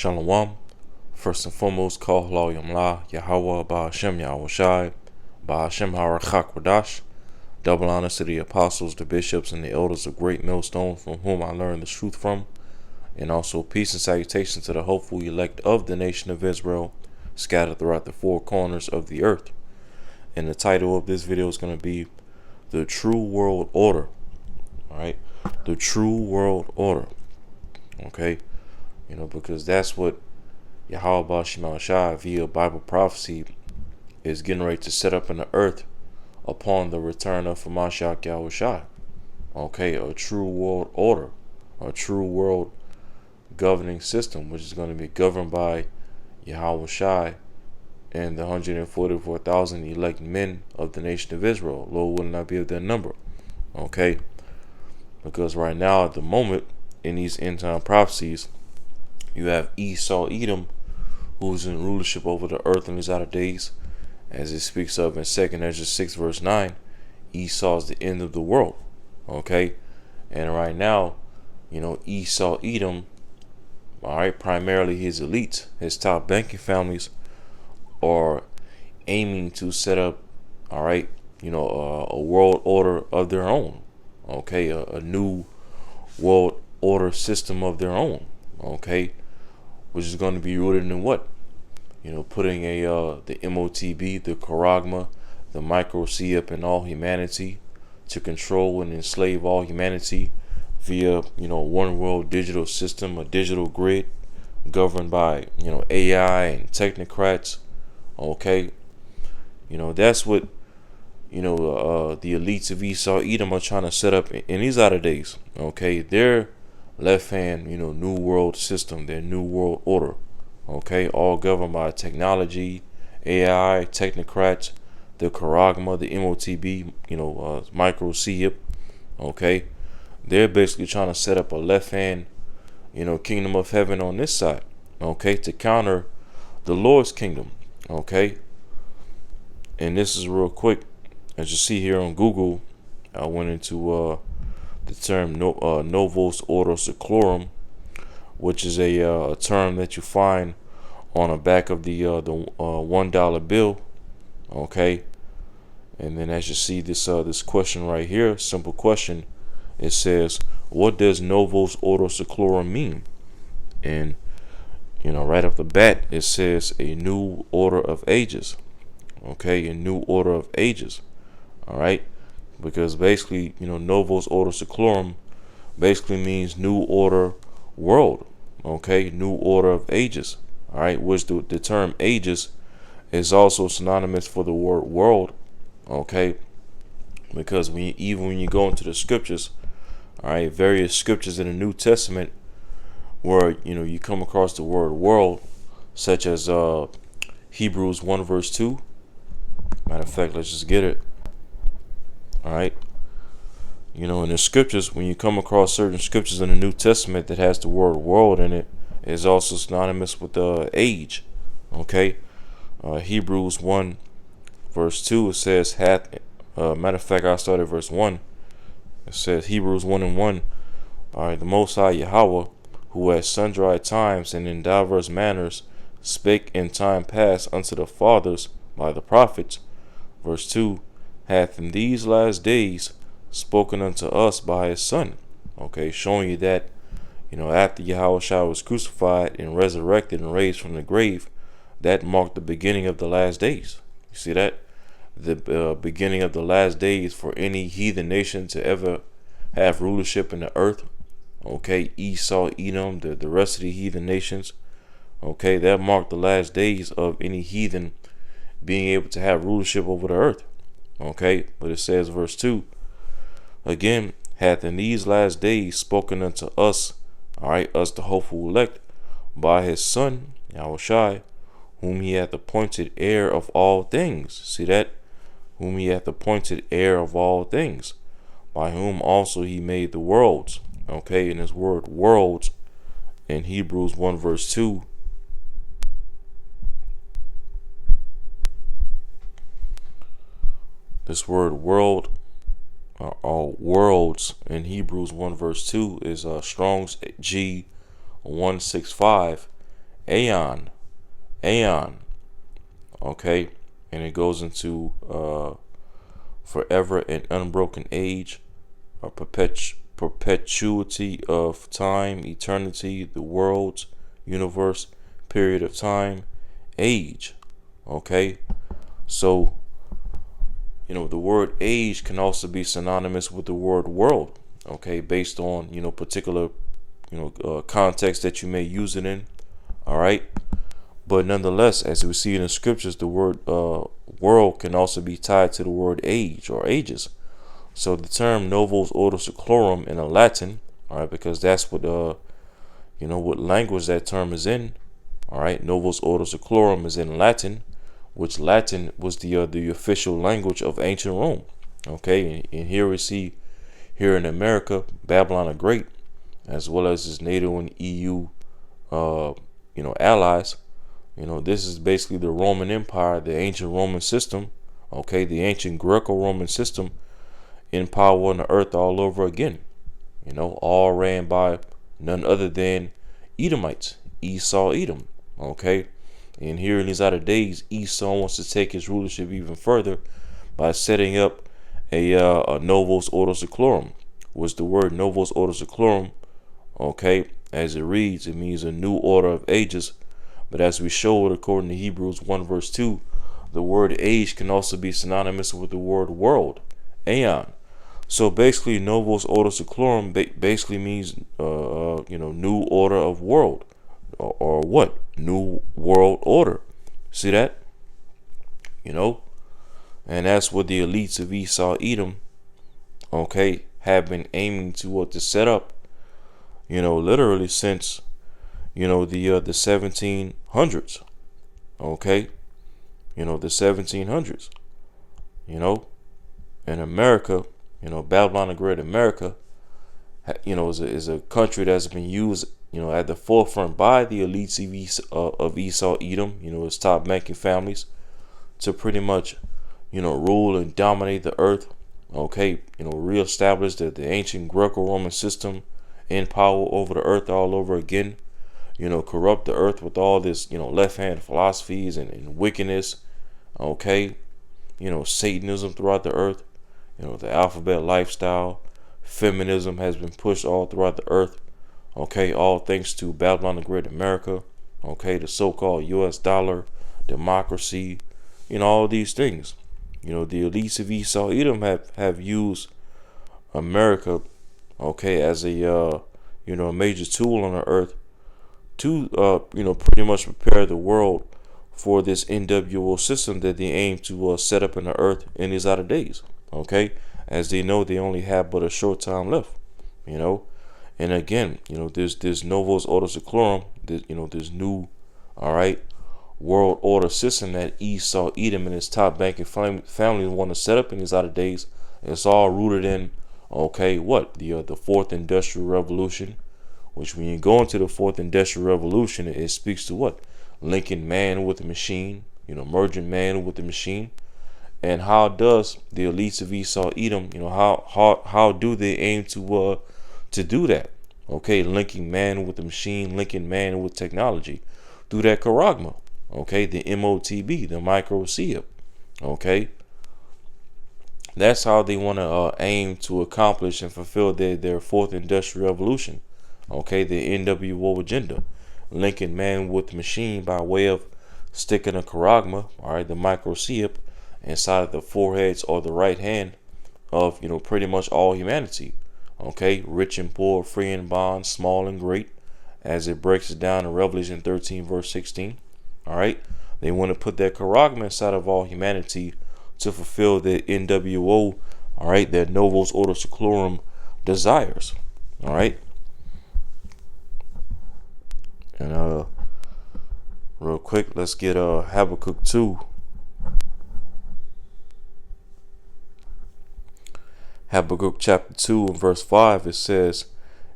Shalom. First and foremost, call Halal Yamla, Yahweh, Ba'ashem Yahushai, Ba'ashem Harachak Wadash. Double honors to the apostles, the bishops, and the elders of Great Millstone, from whom I learned the truth from. And also peace and salutation to the hopeful elect of the nation of Israel, scattered throughout the four corners of the earth. And the title of this video is going to be The True World Order. Alright? The True World Order. Okay? Because that's what Yahweh Ba'ashem Shai via Bible prophecy is getting ready to set up in the earth upon the return of Hamashiach Yahushua. Okay, a true world order, a true world governing system, which is going to be governed by Yahweh Shai and the 144,000 elect men of the nation of Israel. Lord will not be of their number. Okay, because right now at the moment in these end time prophecies, you have Esau Edom, who's in rulership over the earth in these outer days, as it speaks of in 2nd Ezra 6 verse 9. Esau is the end of the world. Okay, and right now, Esau Edom, all right, primarily his elites, his top banking families, are aiming to set up, all right, a world order of their own. Okay, a new world order system of their own. Okay, which is going to be rooted in what? Putting the MOTB, the Charagma, the micro-CIP in all humanity to control and enslave all humanity via, one world digital system, a digital grid governed by, AI and technocrats. Okay, that's what, the elites of Esau Edom are trying to set up in these outer days. Okay, their left hand, new world system, their new world order. Okay, all governed by technology, AI, technocrats, the Charagma, the MOTB, micro-CIP. Okay, they're basically trying to set up a left hand, kingdom of heaven on this side. Okay, to counter the Lord's kingdom. Okay, and this is real quick. As you see here on Google, I went into the term Novus Ordo Seclorum, which is a term that you find on the back of the $1 bill. Okay, and then as you see this question right here, simple question. It says, what does Novus Ordo Seclorum mean? And right off the bat, it says a new order of ages. Okay, a new order of ages. All right, because basically, Novus Ordo Seclorum basically means new order world. Okay, new order of ages. All right, which the term ages is also synonymous for the word world. Okay, because even when you go into the scriptures, all right, various scriptures in the New Testament where you come across the word world, such as Hebrews 1 verse 2. Matter of fact, let's just get it. All right, in the scriptures, when you come across certain scriptures in the New Testament that has the word world in it, is also synonymous with age. Okay, Hebrews 1 verse 2, it says matter of fact, I started verse 1. It says Hebrews 1 and 1. All right, the Most High Yahweh, who at sundry times and in diverse manners spake in time past unto the fathers by the prophets, verse 2, hath in these last days spoken unto us by his Son. Okay, showing you that, after Yahushua was crucified and resurrected and raised from the grave, that marked the beginning of the last days. You see that? The beginning of the last days for any heathen nation to ever have rulership in the earth. Okay, Esau, Edom, the rest of the heathen nations. Okay, that marked the last days of any heathen being able to have rulership over the earth. Okay, but it says verse 2, again, hath in these last days spoken unto us, all right, us the hopeful elect, by his Son, Yahushua, whom he hath appointed heir of all things. See that? Whom he hath appointed heir of all things, by whom also he made the worlds. Okay, and his word worlds in Hebrews 1 verse 2. This word world or worlds in Hebrews 1 verse 2 is Strong's G 165, Aeon, Aeon, okay, and it goes into forever and unbroken age, a perpetuity of time, eternity, the world's universe, period of time, age, okay. So the word age can also be synonymous with the word world, okay, based on particular context that you may use it in. All right. But nonetheless, as we see in the scriptures, the word world can also be tied to the word age or ages. So the term novus ordo seclorum in a Latin, all right, because that's what what language that term is in. All right, novus ordo seclorum is in Latin, which Latin was the official language of ancient Rome. Okay, and here we see here in America, Babylon the Great, as well as its NATO and EU, allies. This is basically the Roman Empire, the ancient Roman system, okay, the ancient Greco-Roman system in power on the earth all over again. All ran by none other than Edomites, Esau, Edom, okay. And here in these latter days, Esau wants to take his rulership even further by setting up a novus ordo seclorum. Was the word novus ordo seclorum, okay, as it reads, it means a new order of ages. But as we showed, according to Hebrews 1 verse 2, the word age can also be synonymous with the word world, aeon. So basically, novus ordo seclorum basically means, new order of world, or what? New world order. See that? And that's what the elites of Esau, Edom, okay, have been aiming to set up, literally since the 1700s, okay, the 1700s, in America, Babylon the Great, America, is a country that's been used, at the forefront by the elites of Esau, Edom, its top banking families, to pretty much, rule and dominate the earth, okay, reestablish the ancient Greco-Roman system in power over the earth all over again. Corrupt the earth with all this, left-hand philosophies and wickedness, okay, Satanism throughout the earth, the alphabet lifestyle, feminism has been pushed all throughout the earth, okay, all thanks to Babylon the Great, America, okay, the so-called U.S. dollar, democracy, all these things. The elites of Esau, Edom have used America, okay, as a major tool on the earth to pretty much prepare the world for this NWO system that they aim to set up in the earth in these latter days, okay, as they know they only have but a short time left, and again, there's novus ordo seclorum, there's new, all right, world order system that Esau, Edom, and his top banking family want to set up in these latter days. It's all rooted in, okay, what, the fourth industrial revolution, which when you go into the fourth industrial revolution, it speaks to what? Linking man with the machine, merging man with the machine. And how does the elites of Esau, Edom, how do they aim to do that? Okay, linking man with the machine, linking man with technology through that charagma, okay, the MOTB, the microchip, okay. That's how they want to aim to accomplish and fulfill their fourth industrial revolution. Okay, the NWO agenda, linking man with machine by way of sticking a charagma, all right, the microchip, inside of the foreheads or the right hand of pretty much all humanity. Okay, rich and poor, free and bond, small and great, as it breaks it down in Revelation 13 verse 16. All right, they want to put that charagma inside of all humanity to fulfill the NWO, all right, their novus ordo seclorum desires. All right. And real quick, let's get Habakkuk 2. Habakkuk chapter 2 and verse 5, it says,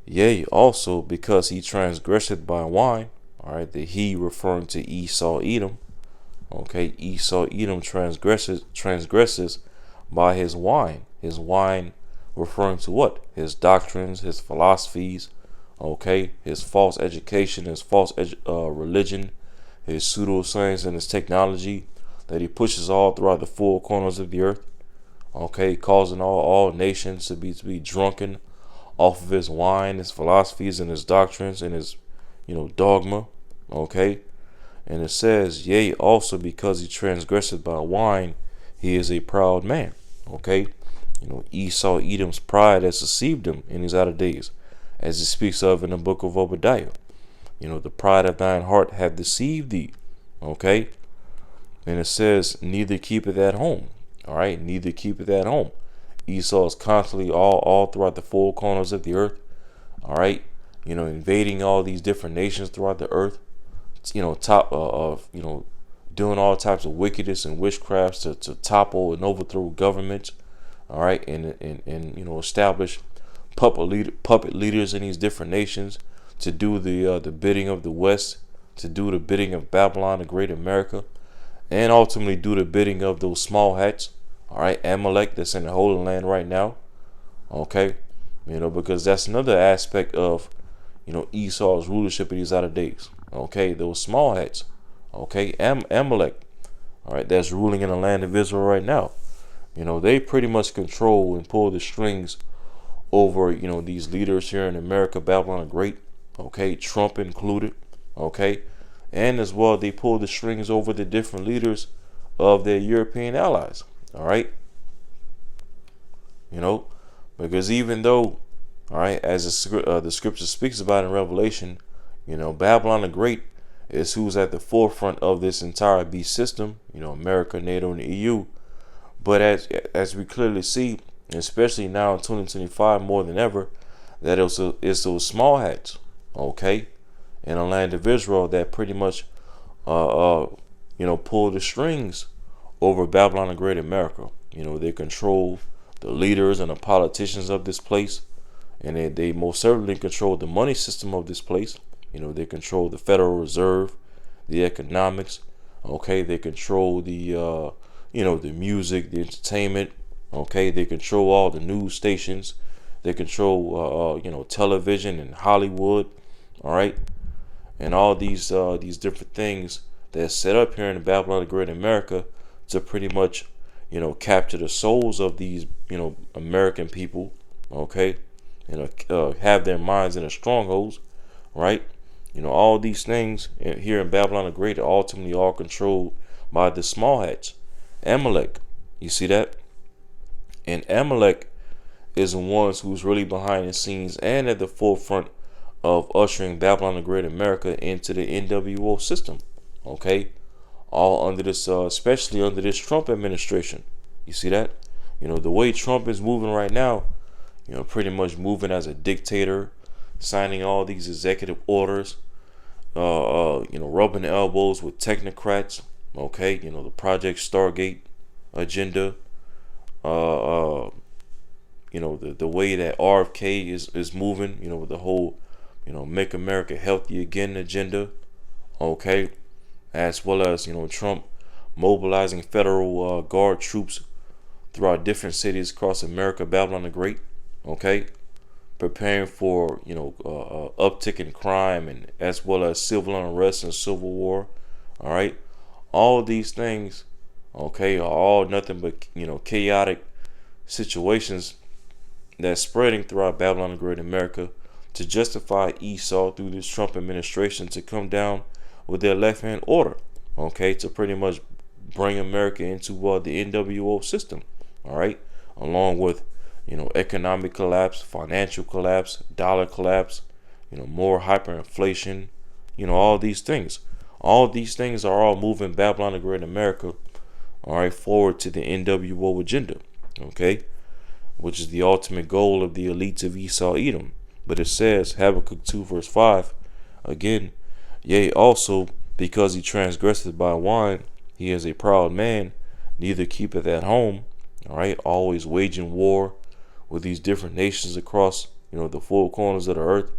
yea, also because he transgresseth by wine. All right, the he referring to Esau, Edom. Okay, Esau, Edom transgresses by his wine. His wine referring to what? His doctrines, his philosophies, Okay, his false education, his false religion, his pseudoscience, and his technology that he pushes all throughout the four corners of the earth. Okay, causing all nations to be drunken off of his wine, his philosophies, and his doctrines, and his dogma. Okay, and it says, yea, also because he transgressed by wine, he is a proud man. Okay, Esau, Edom's pride has deceived him in his outer days, as it speaks of in the book of Obadiah. The pride of thine heart hath deceived thee. Okay, and it says, neither keepeth at home. All right, neither keepeth at home. Esau is constantly all throughout the four corners of the earth. All right, invading all these different nations throughout the earth. Top of doing all types of wickedness and witchcrafts to topple and overthrow governments. All right, and establish puppet leaders in these different nations to do the bidding of the West, to do the bidding of Babylon, the Great America, and ultimately do the bidding of those small hats. All right, Amalek that's in the Holy Land right now. Okay, because that's another aspect of Esau's rulership in these outer days. Okay, those small hats. Okay, Amalek. All right, that's ruling in the land of Israel right now. They pretty much control and pull the strings over these leaders here in America, Babylon the Great. Okay, Trump included. Okay, and as well they pull the strings over the different leaders of their European allies. All right, because even though, all right, as the scripture speaks about in Revelation, Babylon the Great is who's at the forefront of this entire beast system. America, NATO, and the EU. But as we clearly see, especially now in 2025 more than ever, that it's those small hats, okay, in the land of Israel that pretty much, pull the strings over Babylon the Great America. They control the leaders and the politicians of this place, and they most certainly control the money system of this place. They control the Federal Reserve, the economics. Okay, they control the the music, the entertainment. Okay, they control all the news stations. They control television and Hollywood. All right, and all these different things that's set up here in the Babylon the Great America to pretty much capture the souls of these American people. Okay, have their minds in the strongholds. Right, all these things here in Babylon the Great are ultimately all controlled by the small hats. Amalek, you see that? And Amalek is the ones who's really behind the scenes and at the forefront of ushering Babylon the Great America into the NWO system. Okay, all under this, especially under this Trump administration. You see that? The way Trump is moving right now, pretty much moving as a dictator, signing all these executive orders, rubbing elbows with technocrats. Okay, the Project Stargate agenda. The way that RFK is moving. With the whole, Make America Healthy Again agenda. Okay, as well as Trump mobilizing federal guard troops throughout different cities across America, Babylon the Great. Okay, preparing for uptick in crime and as well as civil unrest and civil war. All right, all of these things, okay, are all nothing but chaotic situations that's spreading throughout Babylon the Great America to justify Esau through this Trump administration to come down with their left hand order, okay, to pretty much bring America into the NWO system. All right, along with economic collapse, financial collapse, dollar collapse, more hyperinflation, all these things. All these things are all moving Babylon the Great America, all right, forward to the NWO agenda, okay, which is the ultimate goal of the elites of Esau Edom. But it says, Habakkuk 2 verse 5, again, yea, also because he transgresseth by wine, he is a proud man, neither keepeth at home, all right, always waging war with these different nations across, the four corners of the earth,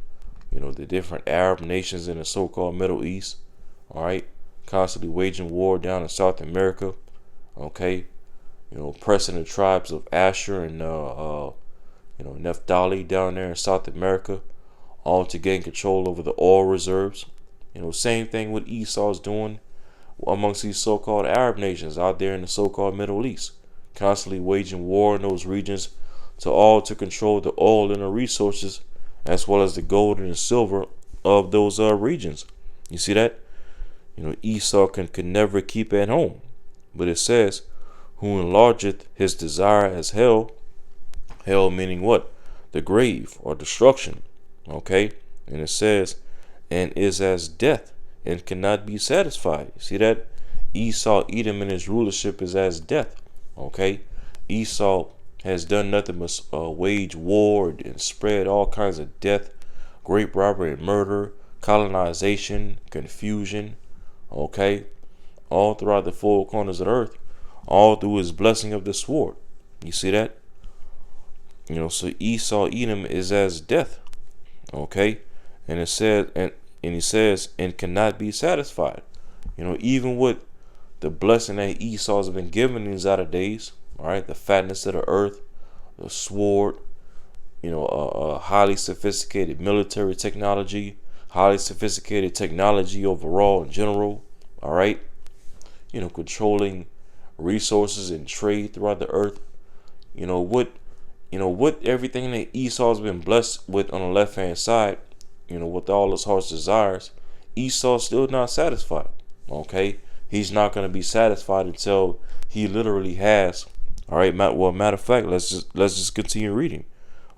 the different Arab nations in the so-called Middle East, all right, constantly waging war down in South America, okay, oppressing the tribes of Asher and Naphtali down there in South America, all to gain control over the oil reserves. Same thing what Esau's doing amongst these so-called Arab nations out there in the so-called Middle East, constantly waging war in those regions to control the oil and the resources, as well as the gold and the silver of those regions. You see that? Esau can never keep at home. But it says, who enlargeth his desire as hell. Hell meaning what? The grave or destruction. Okay? And it says, and is as death and cannot be satisfied. You see that? Esau, Edom, and his rulership is as death. Okay? Esau has done nothing but wage war and spread all kinds of death, great robbery and murder, colonization, confusion. Okay? All throughout the four corners of the earth, all through his blessing of the sword. You see that? So Esau, Edom is as death. Okay? And it says, and he says, and cannot be satisfied. Even with the blessing that Esau has been given in these latter days, all right, the fatness of the earth, the sword, highly sophisticated military technology, highly sophisticated technology overall in general, all right, controlling resources and trade throughout the earth. What everything that Esau's been blessed with on the left hand side, with all his heart's desires, Esau's still not satisfied. Okay, he's not going to be satisfied until he literally has. All right, well, matter of fact, let's just continue reading.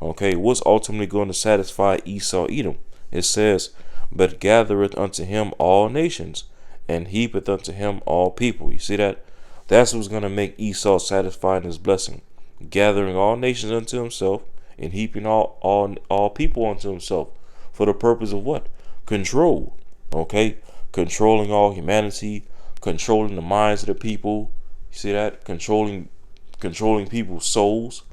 Okay, what's ultimately going to satisfy Esau, Edom? It says, but gathereth unto him all nations, and heapeth unto him all people. You see that? That's what's going to make Esau satisfied in his blessing, gathering all nations unto himself and heaping all people unto himself, for the purpose of what? Control. Okay, controlling all humanity, controlling the minds of the people. You see that? Controlling people's souls.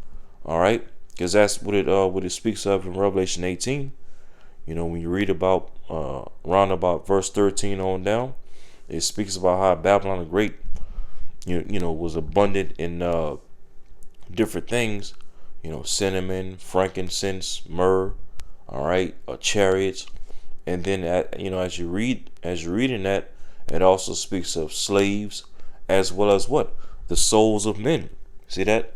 All right, because that's what it speaks of in Revelation 18. When you read about round about verse 13 on down, it speaks about how Babylon the Great, was abundant in different things, cinnamon, frankincense, myrrh, all right, chariots, and then as you're reading that, it also speaks of slaves, as well as what? The souls of men. See that?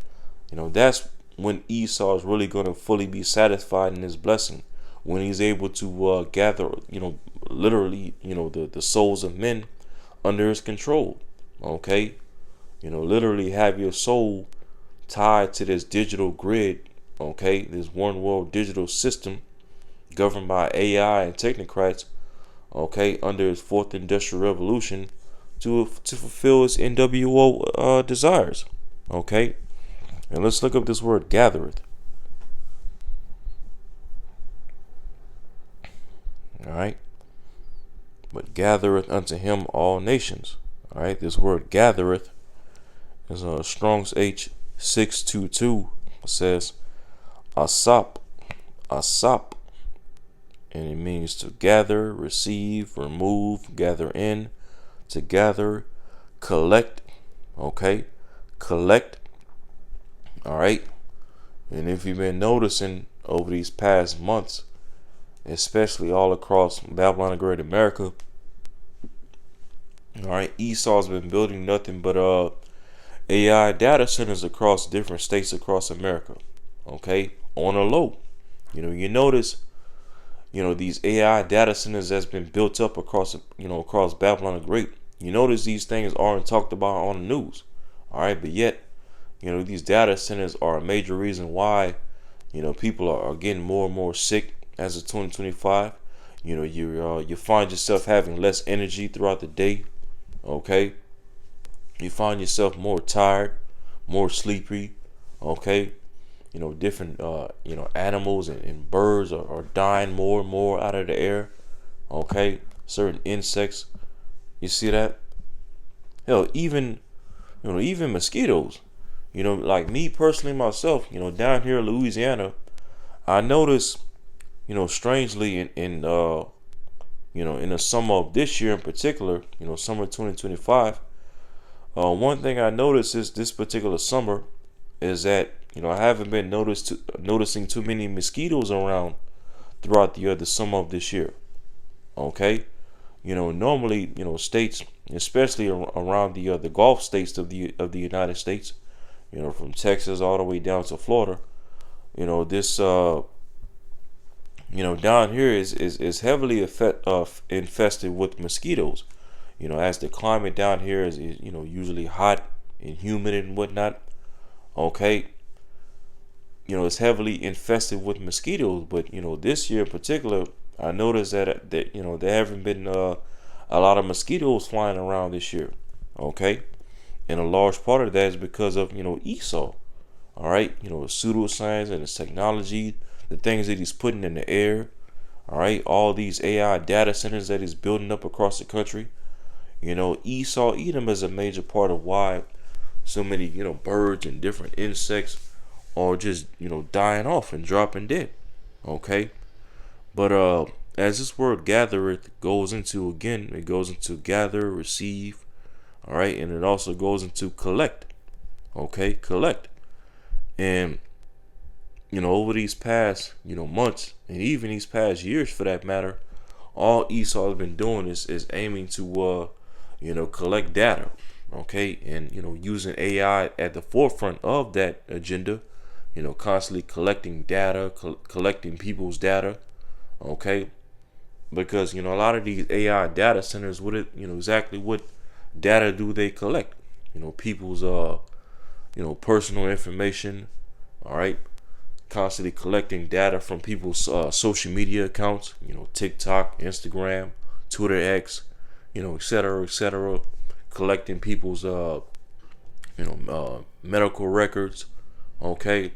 That's when Esau is really going to fully be satisfied in his blessing, when he's able to gather, literally, the souls of men under his control. Okay, literally have your soul tied to this digital grid. Okay, this one world digital system governed by AI and technocrats. Okay, under his fourth industrial revolution to fulfill his NWO desires. Okay, and let's look up this word gathereth. All right, but gathereth unto him all nations. All right, this word gathereth is Strong's H622. It says asap, and it means to gather, receive, remove, gather in, to gather, collect. Okay, collect. All right, and if you've been noticing over these past months, especially all across Babylon the Great America, all right, Esau's been building nothing but AI data centers across different states across America. Okay, on a low, you notice, these AI data centers that's been built up across Babylon the Great. You notice these things aren't talked about on the news. All right, but yet, these data centers are a major reason why, people are getting more and more sick as of 2025. You find yourself having less energy throughout the day. Okay, you find yourself more tired, more sleepy. Okay, different animals and birds are dying more and more out of the air. Okay, certain insects. You see that? Hell, even mosquitoes. Like me personally myself, down here in Louisiana, I noticed, strangely in the summer of this year in particular, summer 2025, one thing I noticed is this particular summer is that, I haven't been noticing too many mosquitoes around throughout the summer of this year. Okay, normally, states, especially around the Gulf states of the United States, from Texas all the way down to Florida, this down here is heavily infested with mosquitoes. As the climate down here is usually hot and humid and whatnot. Okay, it's heavily infested with mosquitoes. But this year in particular, I noticed that there haven't been a lot of mosquitoes flying around this year. Okay, and a large part of that is because of Esau. All right, pseudoscience and his technology, the things that he's putting in the air. All right, all these AI data centers that he's building up across the country. Esau Edom is a major part of why so many birds and different insects are just dying off and dropping dead. Okay, but as this word gathereth goes into, again, it goes into gather, receive. All right, and it also goes into collect. Okay, collect. And over these past months, and even these past years for that matter, all Esau has been doing is aiming to collect data. Okay, and using AI at the forefront of that agenda. Constantly collecting data, collecting people's data. Okay, because a lot of these AI data centers, exactly what data do they collect? People's personal information. All right, constantly collecting data from people's social media accounts. TikTok, Instagram, Twitter, X, et cetera, et cetera. Collecting people's medical records. Okay,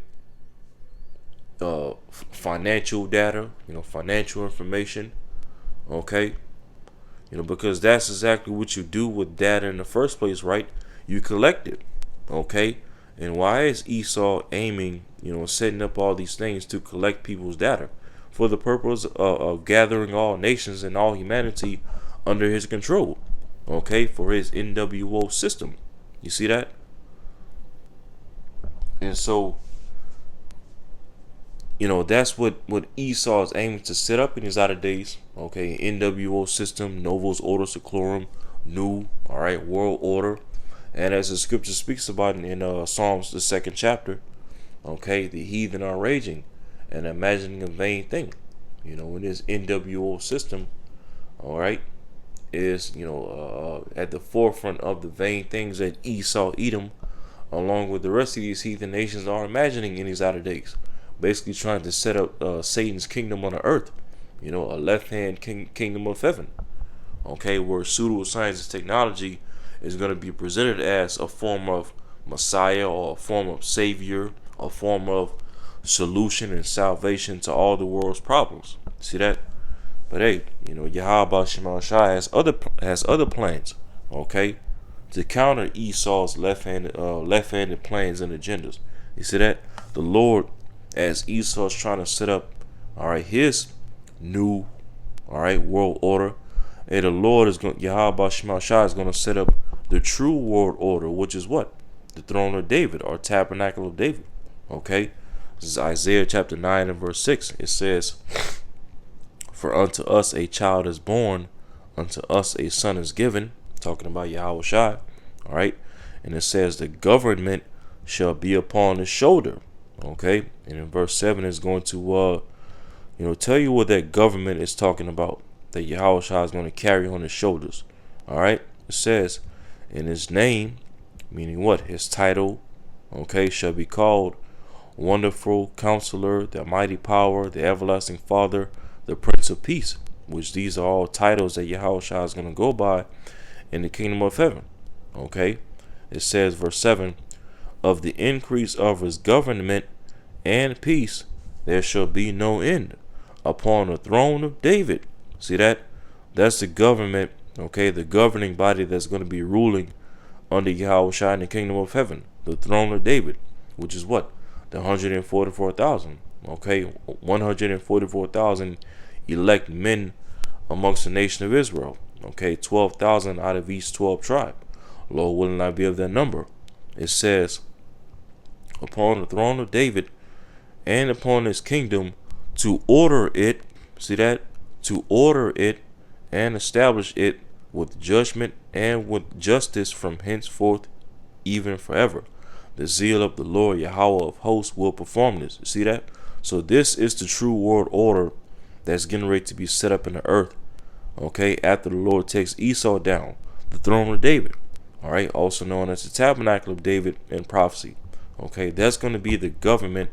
financial data. Financial information. Okay, because that's exactly what you do with data in the first place, right? You collect it. Okay, and why is Esau aiming, setting up all these things to collect people's data? For the purpose of gathering all nations and all humanity under his control. Okay, for his NWO system. You see that? And so, that's what Esau is aiming to set up in his outer days. Okay, NWO system, Novus Ordo Seclorum, new, all right, world order. And as the scripture speaks about in Psalms, the 2nd chapter, okay, the heathen are raging and imagining a vain thing. In this NWO system, all right, is, at the forefront of the vain things that Esau, Edom, along with the rest of these heathen nations are imagining in these outer days. Basically trying to set up Satan's kingdom on the earth, a left-hand kingdom of heaven. Okay, where pseudoscience and technology is going to be presented as a form of Messiah or a form of Savior, a form of solution and salvation to all the world's problems. See that? But hey, Yahweh Shema Shai has other plans, okay, to counter Esau's left-handed plans and agendas. You see that? The Lord, as Esau's trying to set up, all right, his new, all right, world order, and the Lord is going, Yahweh Shema Shai is going to set up the true world order, which is what? The throne of David, or tabernacle of David. Okay? This is Isaiah chapter 9 and verse 6. It says, "For unto us a child is born, unto us a son is given," talking about Yahweh Shai. All right? And it says, "The government shall be upon his shoulder." Okay? And in verse 7 is going to tell you what that government is talking about, that Yahweh Shai is going to carry on his shoulders. All right? It says, "In his name," meaning what? His title, okay, "shall be called Wonderful Counselor, the Mighty Power, the Everlasting Father, the Prince of Peace," which these are all titles that Yahweh Shai is going to go by in the kingdom of heaven. Okay? It says, verse 7, "Of the increase of his government and peace there shall be no end upon the throne of David." See that? That's the government, okay, the governing body that's going to be ruling under Yahweh Shai in the kingdom of heaven, the throne of David, which is what? The 144,000, okay, 144,000 elect men amongst the nation of Israel, okay, 12,000 out of each 12 tribe. Lord willing, I be of that number. It says, "Upon the throne of David and upon his kingdom, to order it," See that? To order it and establish it with judgment and with justice from henceforth even forever. The zeal of the Lord Yahweh of hosts will perform this. You see that? So this is the true world order that's getting ready to be set up in the earth. Okay, after the Lord takes Esau down, the throne of David. All right, also known as the tabernacle of David in prophecy. Okay, that's going to be the government,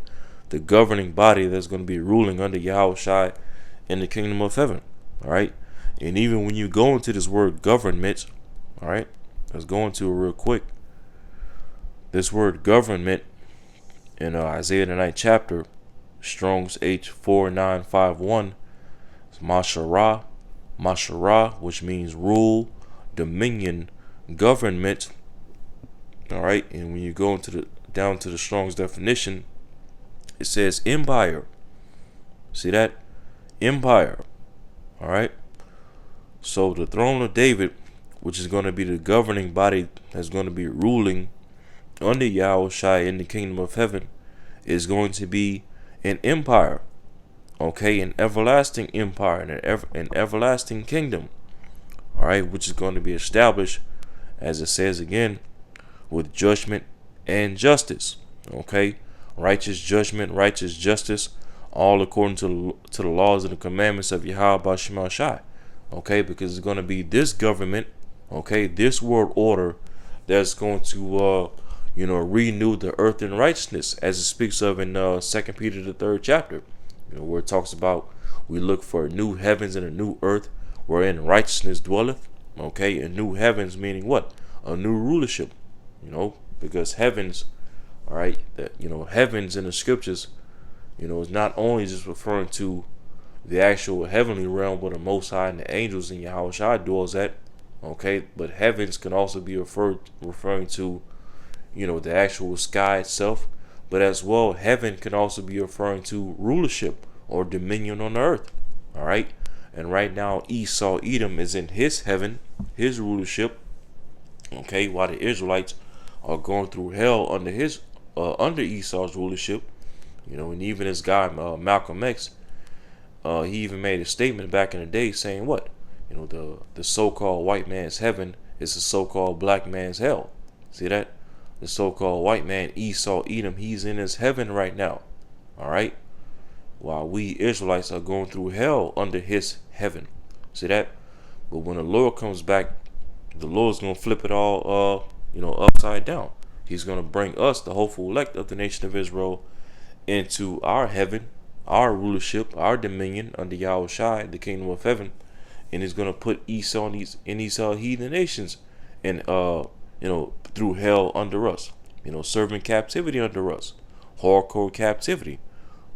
the governing body that's going to be ruling under Yahweh Shai in the kingdom of heaven. All right, and even when you go into this word government, all right, let's go into it real quick. This word government in Isaiah the 9th chapter, Strong's H4951, it's Masharah, which means rule, dominion, government. All right, and when you go into the down to the Strong's definition, it says empire. See that? Empire. All right. So the throne of David, which is going to be the governing body that's going to be ruling under Yahweh Shai in the kingdom of heaven, is going to be an empire. Okay, an everlasting empire and an everlasting kingdom. All right, which is going to be established, as it says again, with judgment and justice. Okay, righteous judgment, righteous justice, all according to the laws and the commandments of Yahweh Bashim Shai. Okay, because it's going to be this government, okay, this world order that's going to renew the earth in righteousness, as it speaks of in 2 Peter the 3rd chapter, where it talks about we look for new heavens and a new earth wherein righteousness dwelleth. Okay, and new heavens meaning what? A new rulership. Because heavens, all right, that heavens in the scriptures, is not only just referring to the actual heavenly realm where the Most High and the angels and Yahweh Shai dwells at. Okay, but heavens can also be referring to the actual sky itself, but as well, heaven can also be referring to rulership or dominion on the earth. All right, and right now Esau Edom is in his heaven, his rulership. Okay, while the Israelites are going through hell under his under Esau's rulership. And even this guy Malcolm X, he even made a statement back in the day saying what? The so-called white man's heaven is the so-called black man's hell. See that? The so-called white man, Esau Edom, he's in his heaven right now. All right? While we Israelites are going through hell under his heaven. See that? But when the Lord comes back, the Lord's going to flip it all, upside down. He's going to bring us, the hopeful elect of the nation of Israel, into our heaven, our rulership, our dominion under Yahweh Shai, the kingdom of heaven. And he's going to put Esau in these heathen nations and, through hell under us, serving captivity under us, hardcore captivity,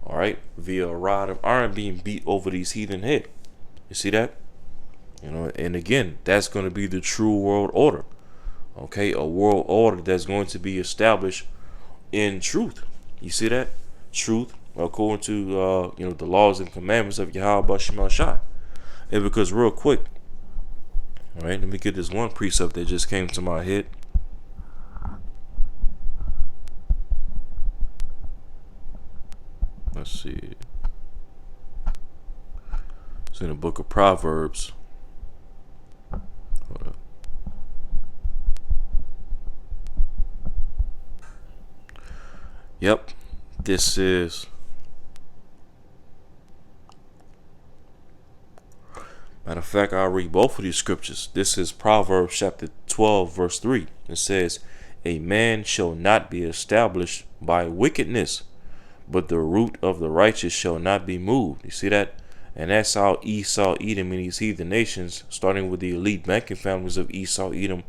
all right, via a rod of iron being beat over these heathen head. You see that? And again, that's going to be the true world order. Okay, a world order that's going to be established in truth. You see that? Truth, according to the laws and commandments of Yahweh Bashim Shai. And because real quick, all right, let me get this one precept that just came to my head. Let's see. It's in the book of Proverbs. Hold up. Yep, this is. Matter of fact, I'll read both of these scriptures. This is Proverbs chapter 12, verse 3. It says, "A man shall not be established by wickedness, but the root of the righteous shall not be moved." You see that? And that's how Esau Edom and these heathen nations, starting with the elite banking families of Esau Edom,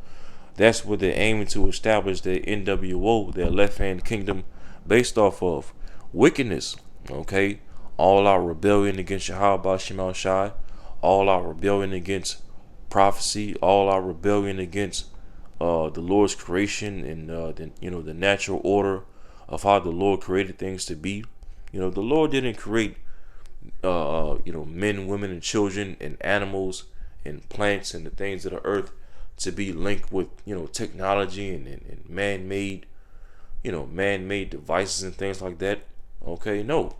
that's what they're aiming to establish their NWO, their left-hand kingdom, based off of wickedness. Okay? All our rebellion against Yahweh Bashim Shai, all our rebellion against prophecy, all our rebellion against the Lord's creation and the natural order of how the Lord created things to be. The Lord didn't create men, women, and children, and animals, and plants, and the things of the earth to be linked with technology and man-made man-made devices and things like that. Okay, no.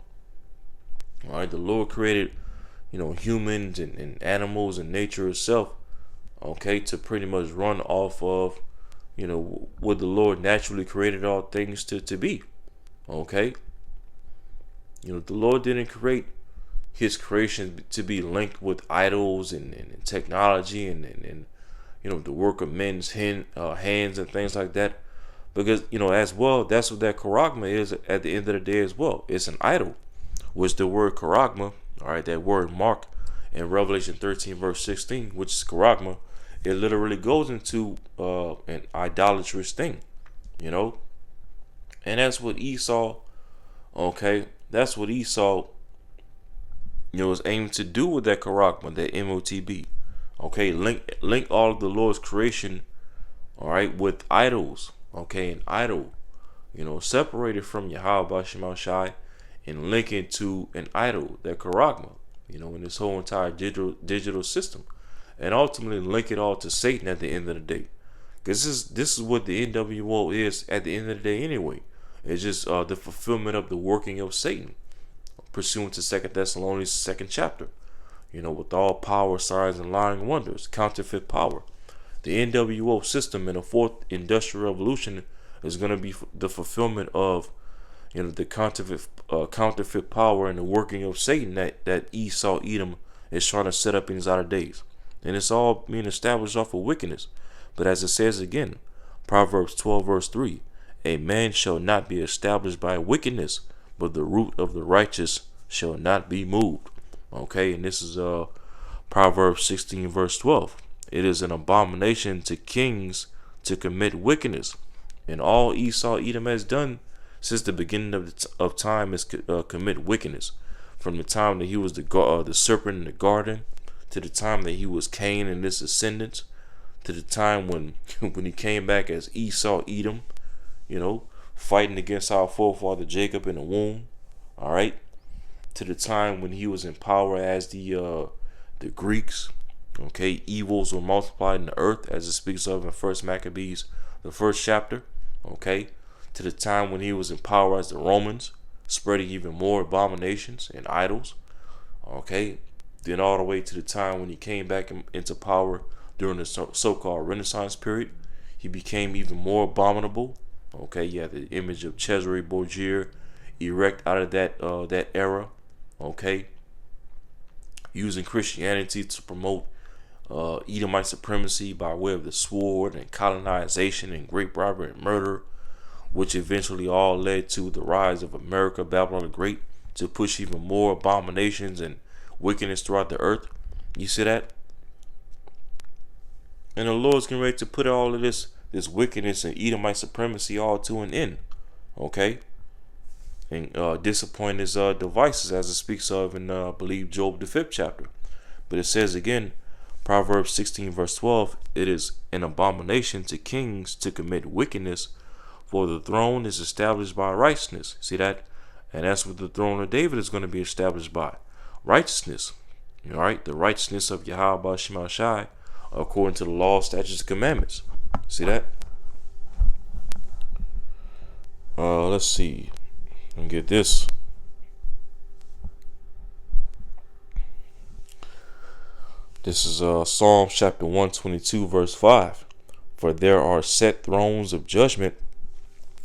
All right, the Lord created humans and animals and nature itself, okay, to pretty much run off of, what the Lord naturally created all things to be, okay? The Lord didn't create his creation to be linked with idols and technology and the work of men's hands and things like that. Because, as well, that's what that charagma is at the end of the day as well. It's an idol, which the word charagma, all right, that word mark in Revelation 13, verse 16, which is charagma, it literally goes into an idolatrous thing, and that's what Esau, okay, that's what Esau, was aiming to do with that charagma, that MOTB, okay, link all of the Lord's creation, all right, with idols, okay, an idol, separated from Yahweh Bashim Shai and link it to an idol, that charagma, in this whole entire digital system, and ultimately link it all to Satan at the end of the day. Because this is what the NWO is at the end of the day anyway. It's just the fulfillment of the working of Satan, pursuant to 2 Thessalonians 2nd chapter. With all power, signs, and lying wonders, counterfeit power. The NWO system in the fourth industrial revolution is going to be the fulfillment of, the counterfeit power and the working of Satan that Esau Edom is trying to set up in these outer days. And it's all being established off of wickedness. But as it says again, Proverbs 12 verse 3, a man shall not be established by wickedness, but the root of the righteous shall not be moved. Okay, and this is Proverbs 16 verse 12. It is an abomination to kings to commit wickedness, and all Esau Edom has done since the beginning of time is commit wickedness. From the time that he was the serpent in the garden, to the time that he was Cain and his descendants, to the time when he came back as Esau Edom, fighting against our forefather Jacob in the womb, all right, to the time when he was in power as the Greeks, okay, evils were multiplied in the earth, as it speaks of in First Maccabees, the first chapter, okay, to the time when he was in power as the Romans, spreading even more abominations and idols, okay, then all the way to the time when he came back into power during the so-called Renaissance period. He became even more abominable. Okay, you have the image of Cesare Borgia erect out of that era. Okay, using Christianity to promote Edomite supremacy by way of the sword and colonization and great robbery and murder, which eventually all led to the rise of America, Babylon the Great, to push even more abominations and wickedness throughout the earth. You see that? And the Lord's getting ready to put all of this wickedness and Edomite supremacy all to an end. Okay? And disappoint his devices, as it speaks of in, I believe, Job the 5th chapter. But it says again, Proverbs 16 verse 12, it is an abomination to kings to commit wickedness, for the throne is established by righteousness. See that? And that's what the throne of David is going to be established by. Righteousness. All right? The righteousness of Yahweh Shema Shai, according to the law, statutes, and commandments. See that? Let's see. And get this. This is Psalm chapter 122 verse 5. For there are set thrones of judgment,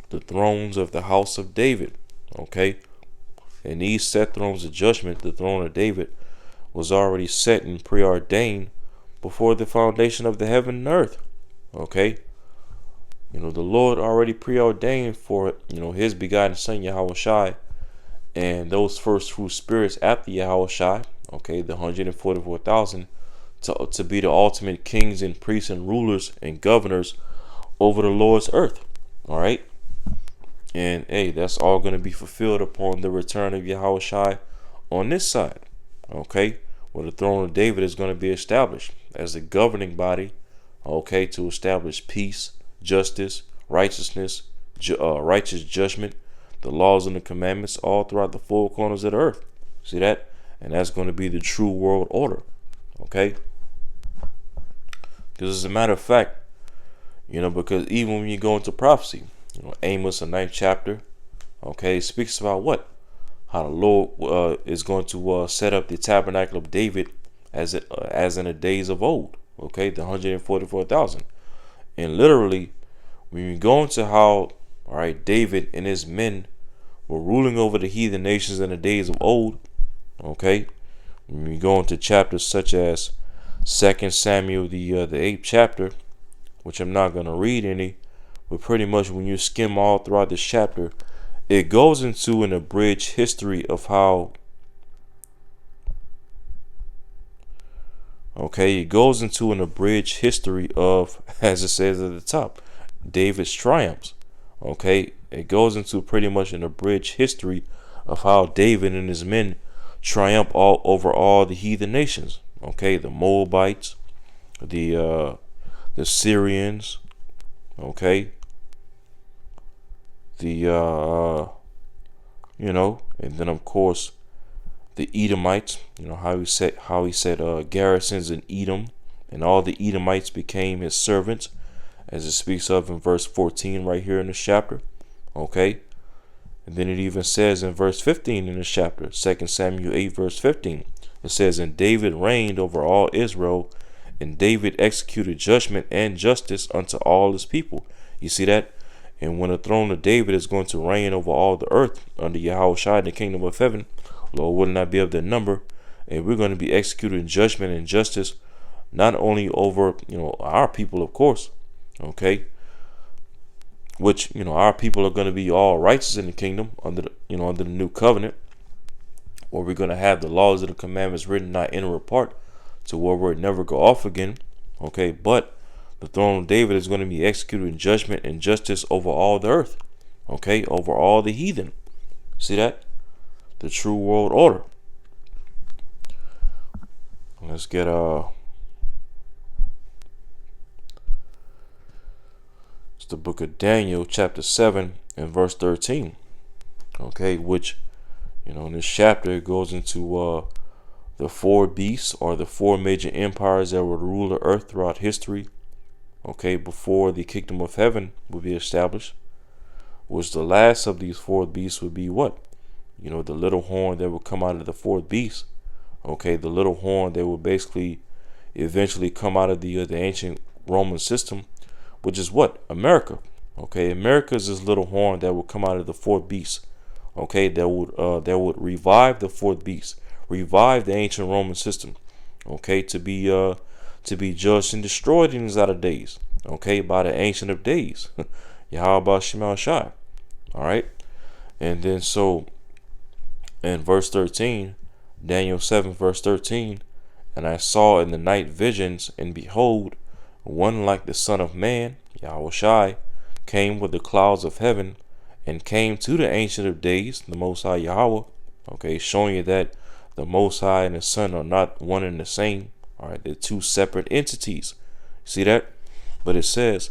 the thrones of the house of David. Okay? And these set thrones of judgment, the throne of David, was already set and preordained before the foundation of the heaven and earth. Okay? The Lord already preordained for, his begotten son Yahweh Shai and those first fruit spirits after Yahweh Shai, okay, the 144,000, to be the ultimate kings and priests and rulers and governors over the Lord's earth. All right? And hey, that's all going to be fulfilled upon the return of Yahweh Shai on this side. Okay? Where the throne of David is going to be established as the governing body, okay, to establish peace, justice, righteousness, righteous judgment, the laws and the commandments all throughout the four corners of the earth. See that? And that's going to be the true world order. Okay? Because as a matter of fact, because even when you go into prophecy, Amos, the 9th chapter, okay, it speaks about what? how the Lord is going to set up the tabernacle of David as in the days of old. Okay, the 144,000. And literally, when you go into how, all right, David and his men were ruling over the heathen nations in the days of old. Okay, when you go into chapters such as 2 Samuel, the 8th chapter, which I'm not going to read any, but pretty much when you skim all throughout this chapter, it goes into an abridged history of how, okay, it goes into an abridged history of, as it says at the top, David's triumphs. Okay, it goes into pretty much an abridged history of how David and his men triumph all over all the heathen nations. Okay, the Moabites, the Syrians, okay, the and then of course the Edomites. How he said garrisons in Edom, and all the Edomites became his servants, as it speaks of in verse 14 right here in this chapter. Okay, and then it even says in verse 15 in this chapter, 2 Samuel 8 verse 15, it says, "And David reigned over all Israel, and David executed judgment and justice unto all his people." You see that? And when the throne of David is going to reign over all the earth under Yahushua in the kingdom of heaven, Lord will not be of their number, and we're going to be executing judgment and justice not only over our people, of course, okay, which our people are going to be all righteous in the kingdom under the new covenant, where we're going to have the laws of the commandments written not enter apart, to where it never go off again. Okay, but the throne of David is going to be executing judgment and justice over all the earth. Okay, over all the heathen. See that? The true world order. Let's get it's the book of Daniel, chapter 7 and verse 13. Okay, which in this chapter it goes into the four beasts, or the four major empires that would rule the earth throughout history. Okay, before the kingdom of heaven would be established, which the last of these four beasts would be what? The little horn that would come out of the fourth beast. Okay, the little horn that would basically eventually come out of the ancient Roman system, which is what? America. Okay, America is this little horn that would come out of the fourth beast. Okay, that would revive the fourth beast, revive the ancient Roman system. Okay, to be judged and destroyed in these latter days. Okay, by the Ancient of Days, Yahweh Shema Shai. All right, and then so in verse 13, Daniel 7 verse 13, "And I saw in the night visions, and behold, one like the Son of Man, Yahweh Shai, came with the clouds of heaven, and came to the Ancient of Days, the Most High Yahweh." Okay, showing you that the Most High and the Son are not one and the same. All right, they're two separate entities. See that? But it says,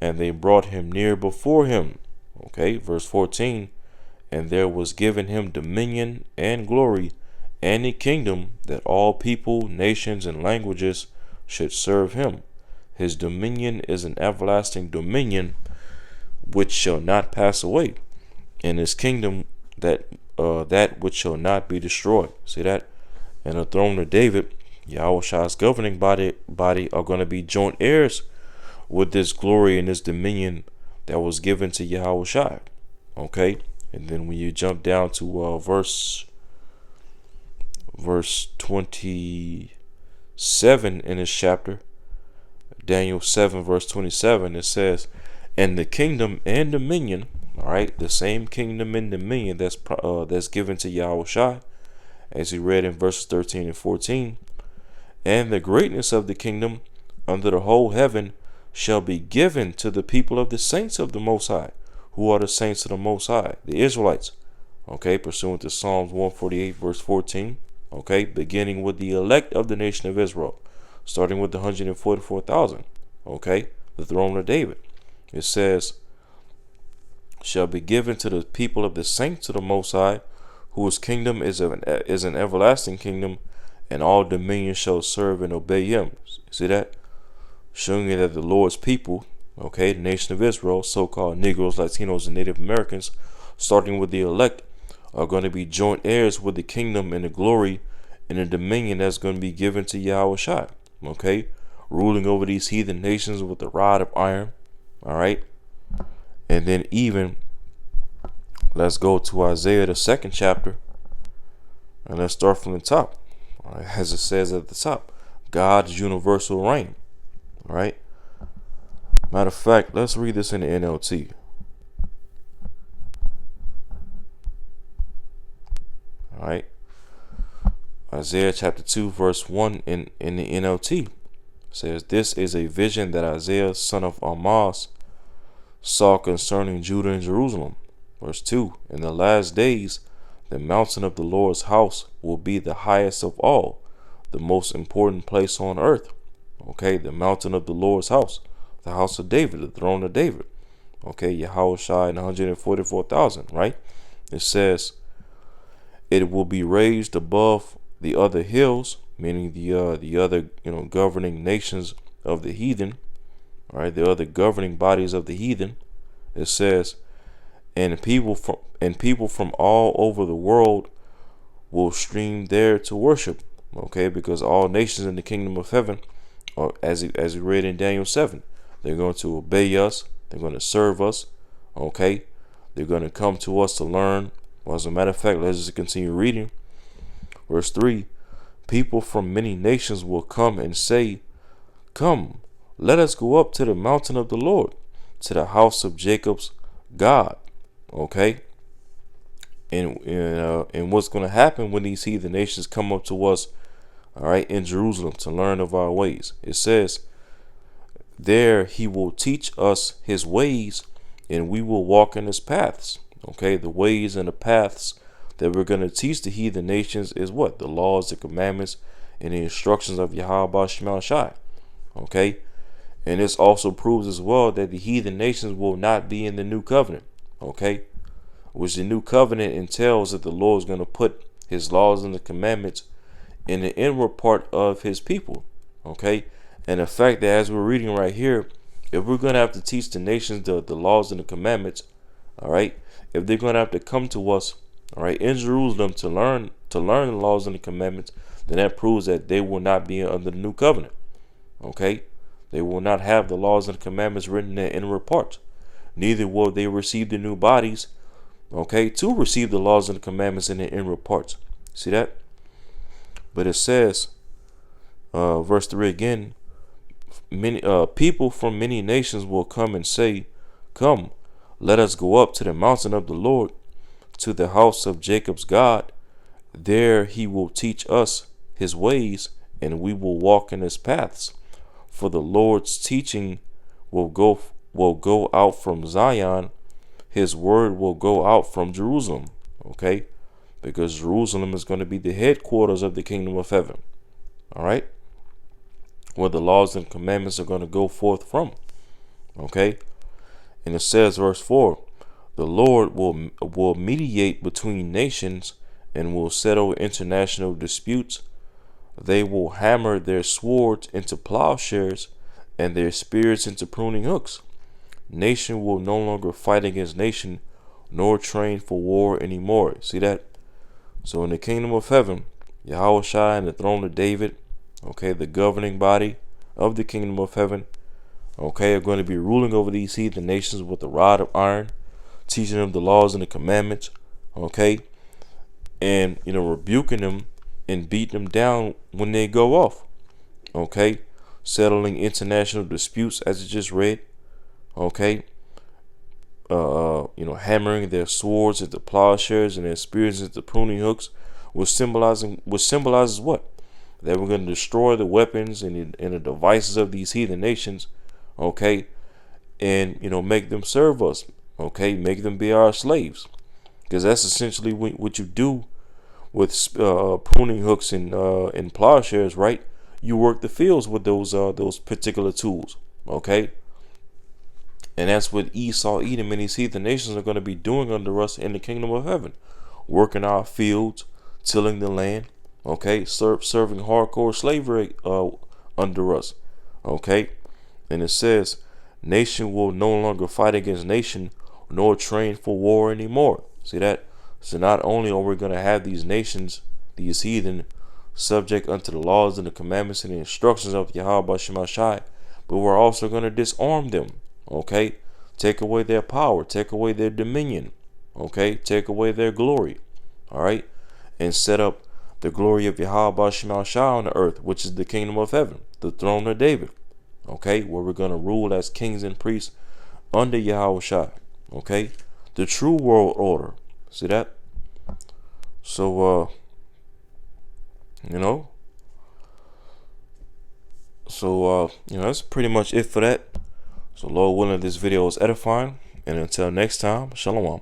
"And they brought him near before him." Okay, verse 14, "And there was given him dominion and glory and a kingdom, that all people, nations, and languages should serve him. His dominion is an everlasting dominion which shall not pass away, and his kingdom that which shall not be destroyed." See that? And the throne of David, Yahushua's governing body are going to be joint heirs with this glory and this dominion that was given to Yahushua. Okay, and then when you jump down to verse 27 in this chapter, Daniel 7 verse 27, it says, "And the kingdom and dominion," all right, the same kingdom and dominion that's given to Yahushua, as he read in verses 13 and 14, "and the greatness of the kingdom under the whole heaven shall be given to the people of the saints of the Most High." Who are the saints of the Most High? The Israelites. Okay, pursuant to Psalms 148 verse 14. Okay, beginning with the elect of the nation of Israel, starting with the 144,000. Okay, the throne of David. It says, "Shall be given to the people of the saints of the Most High, whose kingdom is an everlasting kingdom, and all dominion shall serve and obey him." See that? Showing you that the Lord's people, the nation of Israel, so-called Negroes, Latinos, and Native Americans, starting with the elect, are going to be joint heirs with the kingdom and the glory and the dominion that's going to be given to Yahweh Shai. Okay, ruling over these heathen nations with the rod of iron. All right, and then even let's go to Isaiah the 2nd chapter, and let's start from the top. All right, as it says at the top, God's universal reign. All right. Matter of fact, let's read this in the NLT. All right. Isaiah chapter 2 verse 1 in the NLT says, "This is a vision that Isaiah son of Amoz saw concerning Judah and Jerusalem." Verse 2, "In the last days, the mountain of the Lord's house will be the highest of all, the most important place on earth." Okay, the mountain of the Lord's house, the house of David, the throne of David. Okay, Yahweh Shai and 144,000, right? It says, "It will be raised above the other hills," meaning the other governing nations of the heathen, all right, the other governing bodies of the heathen. It says, and people from all over the world will stream there to worship. Okay, because all nations in the kingdom of heaven, or as we read in Daniel 7, they're going to obey us. They're going to serve us. Okay, they're going to come to us to learn. Well, as a matter of fact, let's just continue reading. Verse 3, "People from many nations will come and say, 'Come, let us go up to the mountain of the Lord, to the house of Jacob's God.'" Okay, and what's going to happen when these heathen nations come up to us, all right, in Jerusalem to learn of our ways? It says, "There he will teach us his ways, and we will walk in his paths." Okay, the ways and the paths that we're going to teach the heathen nations is what? The laws, the commandments, and the instructions of Yahweh Shema Shai. Okay, and this also proves as well that the heathen nations will not be in the new covenant. Okay, which the new covenant entails that the Lord is going to put his laws and the commandments in the inward part of his people. Okay, and the fact that as we're reading right here, if we're going to have to teach the nations the laws and the commandments, all right, if they're going to have to come to us, all right, in Jerusalem to learn the laws and the commandments, then that proves that they will not be under the new covenant. Okay, they will not have the laws and the commandments written in their inward parts. Neither will they receive the new bodies, okay, to receive the laws and the commandments in their inward parts. See that? But it says, verse 3 again, many people from many nations will come and say, "Come, let us go up to the mountain of the Lord, to the house of Jacob's God. There he will teach us his ways, and we will walk in his paths. For the Lord's teaching will go out from Zion, his word will go out from Jerusalem." Okay, because Jerusalem is going to be the headquarters of the kingdom of heaven. All right, where the laws and commandments are going to go forth from. Okay, and it says, verse 4, "The Lord will mediate between nations and will settle international disputes. They will hammer their swords into plowshares and their spears into pruning hooks. Nation will no longer fight against nation, nor train for war anymore." See that? So in the kingdom of heaven, Yahweh Shai and the throne of David, okay, the governing body of the kingdom of heaven, okay, are going to be ruling over these heathen nations with a rod of iron, teaching them the laws and the commandments, okay, and rebuking them and beating them down when they go off, okay, settling international disputes as you just read, okay, hammering their swords into plowshares and their spears into pruning hooks, which symbolizes what? That we're going to destroy the weapons and the devices of these heathen nations, okay, and make them serve us, okay, make them be our slaves, because that's essentially what you do with pruning hooks and plowshares, right? You work the fields with those particular tools, okay. And that's what Esau, Edom, and these heathen nations are going to be doing under us in the kingdom of heaven, working our fields, tilling the land, okay, serving hardcore slavery under us, okay. And it says, "Nation will no longer fight against nation, nor train for war anymore." See that? So not only are we going to have these nations, these heathen, subject unto the laws and the commandments and the instructions of Yahweh Shemashai, but we're also going to disarm them. Okay, take away their power, take away their dominion. Okay, take away their glory. All right, and set up the glory of Yahweh Shemashai on the earth, which is the kingdom of heaven, the throne of David. Okay, where we're going to rule as kings and priests under Yahweh Shai. Okay, the true world order. See that? So you know, that's pretty much it for that. So Lord willing, this video is edifying, and until next time, shalom.